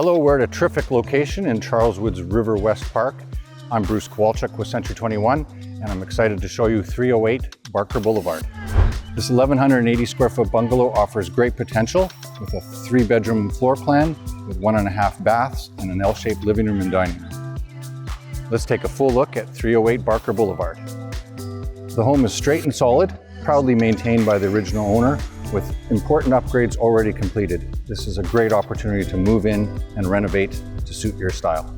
Hello, we're at a terrific location in Charleswood's River West Park. I'm Bruce Kowalchuk with Century 21, and I'm excited to show you 308 Barker Boulevard. This 1,180 square foot bungalow offers great potential with a 3-bedroom floor plan with 1.5 baths and an L-shaped living room and dining room. Let's take a full look at 308 Barker Boulevard. The home is straight and solid, proudly maintained by the original owner, with important upgrades already completed. This is a great opportunity to move in and renovate to suit your style.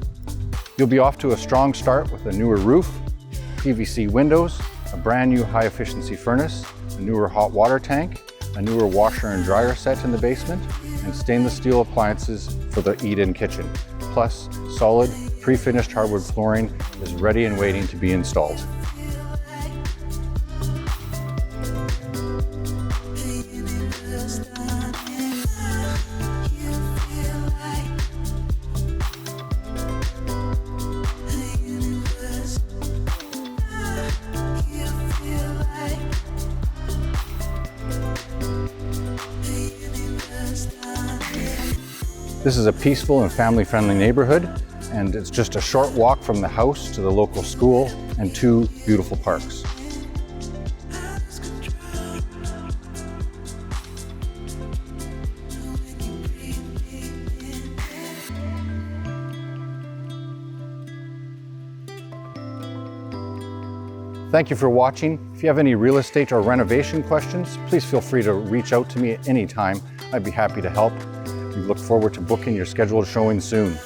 You'll be off to a strong start with a newer roof, PVC windows, a brand new high efficiency furnace, a newer hot water tank, a newer washer and dryer set in the basement, and stainless steel appliances for the eat-in kitchen. Plus, solid, pre-finished hardwood flooring is ready and waiting to be installed. This is a peaceful and family-friendly neighborhood, and it's just a short walk from the house to the local school and 2 beautiful parks. Thank you for watching. If you have any real estate or renovation questions, please feel free to reach out to me at any time. I'd be happy to help. We look forward to booking your scheduled showing soon.